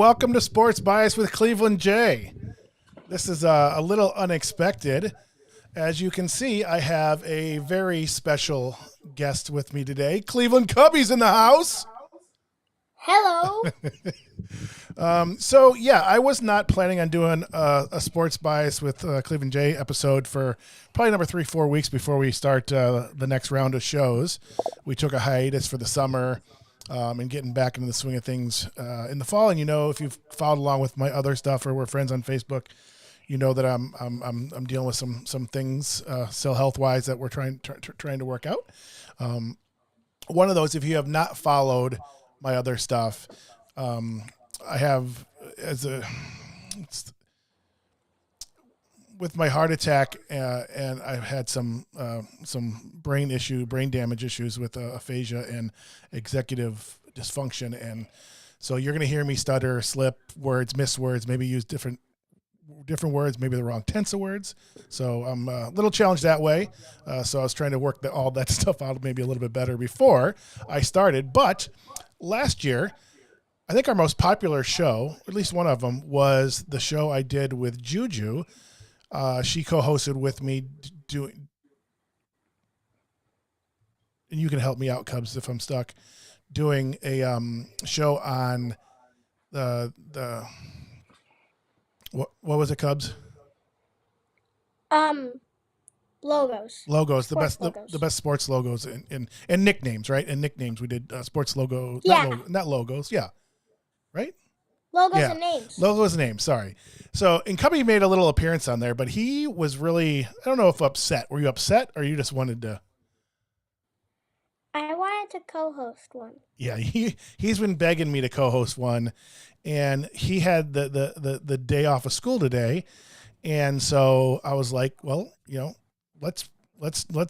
welcome to Sports Bias with Cleveland J. This is a little unexpected. As you can see, I have a very special guest with me today. Cleveland Cubbie's in the house. Hello. I was not planning on doing a Sports Bias with Cleveland J episode for probably another 3-4 weeks before we start the next round of shows. We took a hiatus for the summer and getting back into the swing of things in the fall. And if you've followed along with my other stuff or we're friends on Facebook, you know that I'm dealing with some things still health wise that we're trying to work out. One of those, if you have not followed my other stuff, I have with my heart attack, and I've had some brain damage issues with aphasia and executive dysfunction, and so you're going to hear me stutter, slip words, miss words, maybe use different words, maybe the wrong tense of words. So I'm a little challenged that way. So I was trying to work all that stuff out maybe a little bit better before I started. But last year, I think our most popular show, at least one of them, was the show I did with Juju. She co-hosted with me doing, and you can help me out, Cubs, if I'm stuck, doing a show on the what was it, Cubs? Logos. Logos, Sports the best sports logos and nicknames, right? And nicknames. We did sports logo, yeah. not logos, yeah. Right? Logos and names. Logos and names, sorry. So, and Cubbie made a little appearance on there, but he was really, I don't know if upset. Were you upset or you just wanted to? I wanted to co-host one. Yeah, he's been begging me to co-host one, and he had the day off of school today, and so I was like, well, let's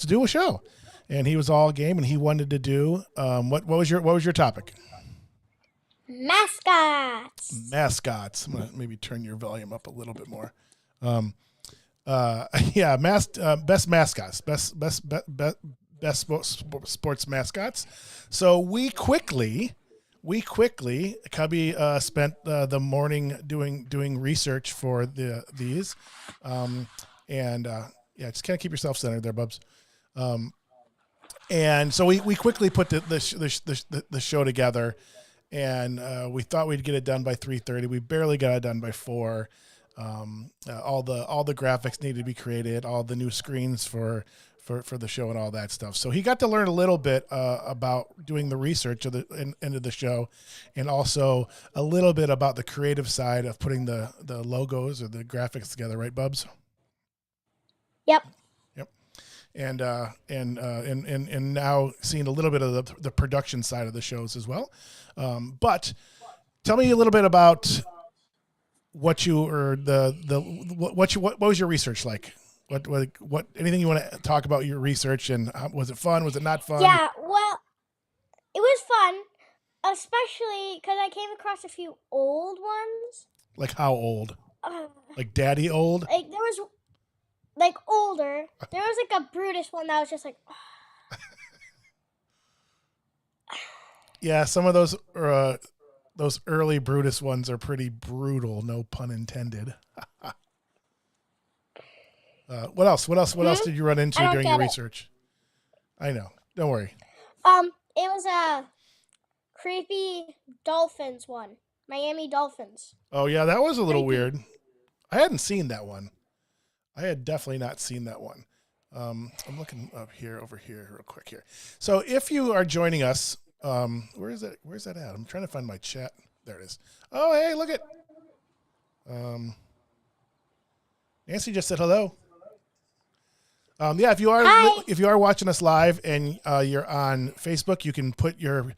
do a show, and he was all game, and he wanted to do what was your topic? Mascots. Mascots. I'm gonna maybe turn your volume up a little bit more. Best mascots. Best sports mascots. So we quickly, Cubbie spent the morning doing research for these, just kind of keep yourself centered there, Bubs. And so we quickly put the show together, and we thought we'd get it done by 3:30. We barely got it done by 4. All the graphics needed to be created, all the new screens for the show and all that stuff. So he got to learn a little bit about doing the research of the end of the show, and also a little bit about the creative side of putting the logos or the graphics together, right, Bubs? Yep. And now seeing a little bit of the production side of the shows as well. But tell me a little bit about what was your research like? What anything you want to talk about your research, and was it fun? Was it not fun? Yeah, well, it was fun, especially because I came across a few old ones. Like how old? Like daddy old? Like there was, like older. There was like a Brutus one that was just like. Yeah, some of those early Brutus ones are pretty brutal. No pun intended. What else? What else did you run into during your research? I know. Don't worry. It was a creepy Dolphins one. Miami Dolphins. Oh yeah, that was a little weird. I hadn't seen that one. I had definitely not seen that one. I'm looking over here real quick here. So if you are joining us, where is that? Where's that at? I'm trying to find my chat. There it is. Oh, hey, look it. Nancy just said hello. If you are watching us live and you're on Facebook, you can put your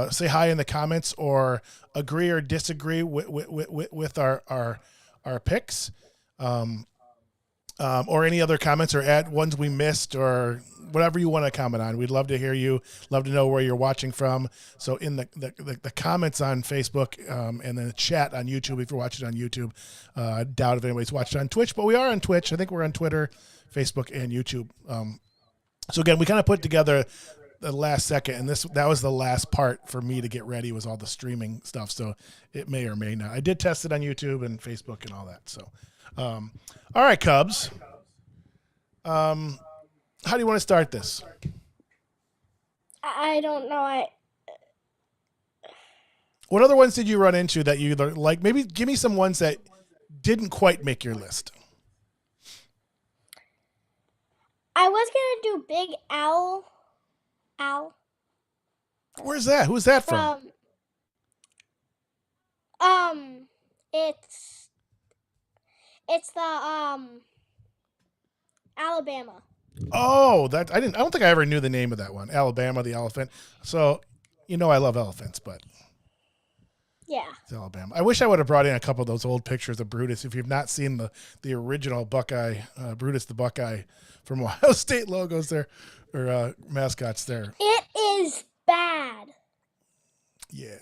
say hi in the comments or agree or disagree with our picks, or any other comments or add ones we missed or whatever you want to comment on. We'd love to hear you. Love to know where you're watching from. So in the comments on Facebook and then the chat on YouTube, if you're watching on YouTube, I doubt if anybody's watching on Twitch, but we are on Twitch. I think we're on Twitter, Facebook, and YouTube. So again, we kind of put together the last second, and that was the last part for me to get ready was all the streaming stuff. So it may or may not. I did test it on YouTube and Facebook and all that. So, all right, Cubs. How do you want to start this? I don't know. What other ones did you run into that you like? Maybe give me some ones that didn't quite make your list. I was gonna do Big Owl. Where's that? Who's that from? It's the Alabama. Oh, I don't think I ever knew the name of that one. Alabama, the elephant. So, I love elephants, but yeah, it's Alabama. I wish I would have brought in a couple of those old pictures of Brutus. If you've not seen the original Buckeye, Brutus the Buckeye from Ohio State logos there, or mascots there. It is bad. Yeah.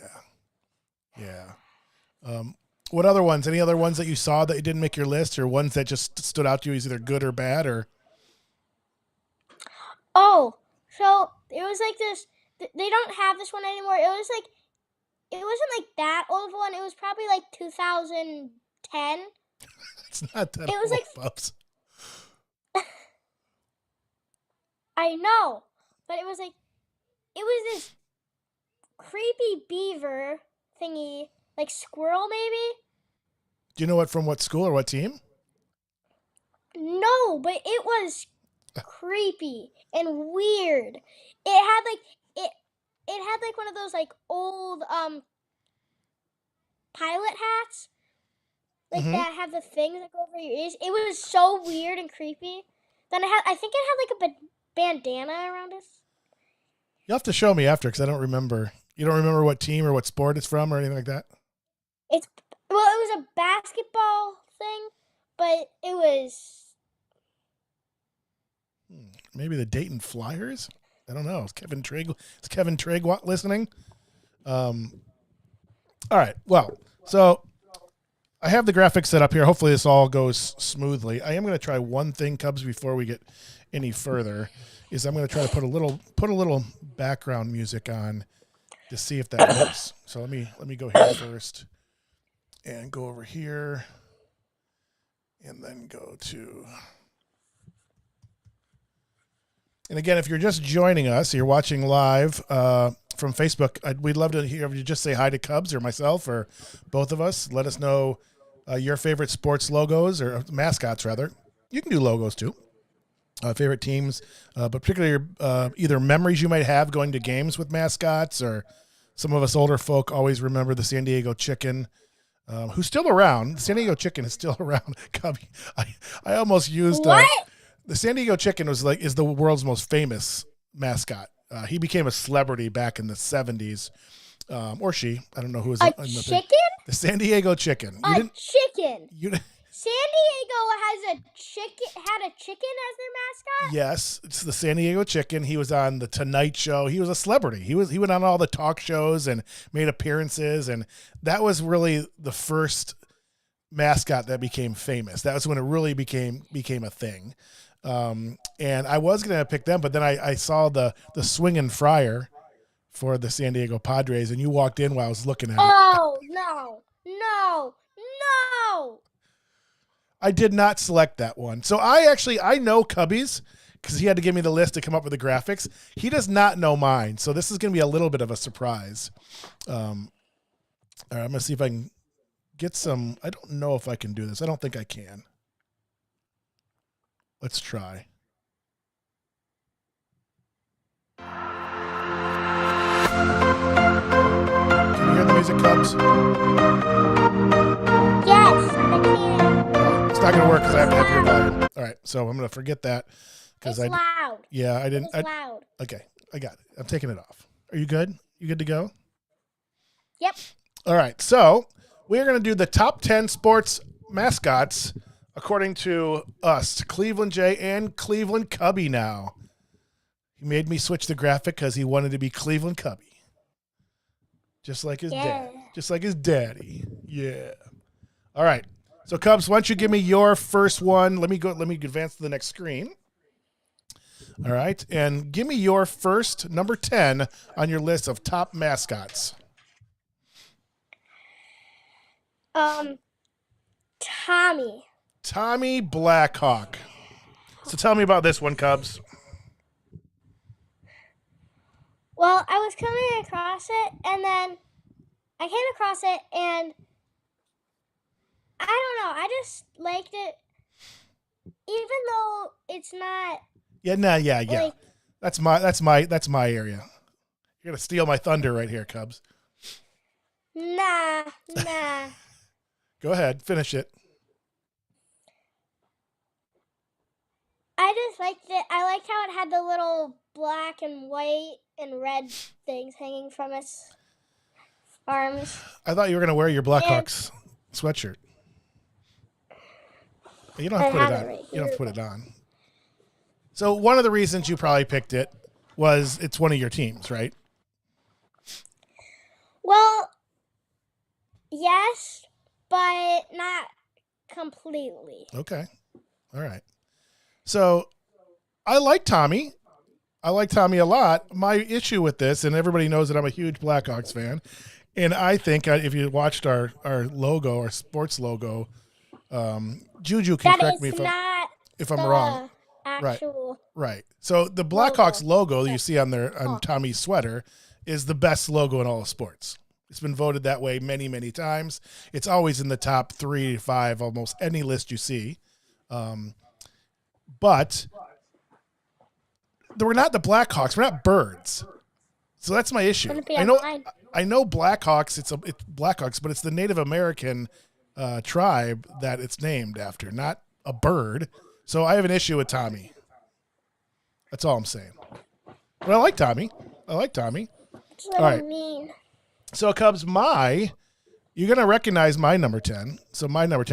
What other ones? Any other ones that you saw that you didn't make your list, or ones that just stood out to you as either good or bad, or? Oh, so it was like this. They don't have this one anymore. It wasn't like that old one. It was probably like 2010. It's not that. It was old, like Bubs. I know, but it was this creepy beaver thingy, like squirrel maybe. Do you know from what school or what team? No, but it was creepy and weird. It had like one of those like old pilot hats, like that have the things that go over your ears. It was so weird and creepy. Then I think it had like a bandana around us. You'll have to show me after because I don't remember. You don't remember what team or what sport it's from or anything like that? It was a basketball thing, but it was maybe the Dayton Flyers. I don't know. Is Kevin Trigg listening? All right. Well, so I have the graphics set up here. Hopefully this all goes smoothly. I am going to try one thing, Cubs, before we get any further. Is I'm going to try to put a little background music on to see if that works. So let me go here first and go over here and then go to. And again, if you're just joining us, you're watching live from Facebook, we'd love to hear you just say hi to Cubs or myself or both of us. Let us know your favorite sports logos or mascots, rather. You can do logos too. Favorite teams, but particularly either memories you might have going to games with mascots, or some of us older folk always remember the San Diego Chicken, who's still around. The San Diego Chicken is still around. Cubbie, I almost used what? The San Diego Chicken is the world's most famous mascot. He became a celebrity back in the 70s, or she. I don't know who was a chicken. The San Diego Chicken. Chicken. San Diego had a chicken as their mascot? Yes, it's the San Diego Chicken. He was on the Tonight Show. He was a celebrity. He went on all the talk shows and made appearances, and that was really the first mascot that became famous. That was when it really became a thing. And I was going to pick them, but then I saw the swinging fryer for the San Diego Padres, and you walked in while I was looking at it. Oh, no. I did not select that one. So I know Cubbie's because he had to give me the list to come up with the graphics. He does not know mine. So this is going to be a little bit of a surprise. All right, I'm going to see if I can get some. I don't know if I can do this. I don't think I can. Let's try. Can you hear the music, Cubs? Yes, I can. It's not going to work because I have to have your volume. All right, so I'm going to forget that. It's loud. Yeah, I didn't. It's loud. Okay, I got it. I'm taking it off. Are you good? You good to go? Yep. All right, so we're going to do the top 10 sports mascots according to us, Cleveland J and Cleveland Cubbie now. He made me switch the graphic because he wanted to be Cleveland Cubbie. Just like his dad. Just like his daddy. Yeah. All right. So Cubs, why don't you give me your first one? Let me advance to the next screen. All right. And give me your first number 10 on your list of top mascots. Tommy. Tommy Blackhawk. So tell me about this one, Cubs. Well, I was coming across it, and then I came across it, and I don't know. I just liked it, even though it's not. Yeah. Like, That's my area. You're gonna steal my thunder right here, Cubs. Nah. Go ahead, finish it. I just liked it. I liked how it had the little black and white and red things hanging from its arms. I thought you were gonna wear your Blackhawks sweatshirt. You don't have to put it on. Right, You don't have to put it on. So one of the reasons you probably picked it was it's one of your teams, right? Well, yes, but not completely. Okay. All right. So I like Tommy. I like Tommy a lot. My issue with this, and everybody knows that I'm a huge Blackhawks fan, and I think if you watched our logo, our sports logo, Juju can correct me if I'm wrong. Actual. Right. So the Blackhawks logo you see on Tommy's sweater is the best logo in all of sports. It's been voted that way many, many times. It's always in the top 3 to 5, almost any list you see. But we're not the Blackhawks. We're not birds. So that's my issue. I know Blackhawks. It's Blackhawks, but it's the Native American tribe that it's named after, not a bird. So I have an issue with Tommy. That's all I'm saying. But I like Tommy. That's what All I right. mean. So Cubs, you're gonna recognize my number 10. So my number 10.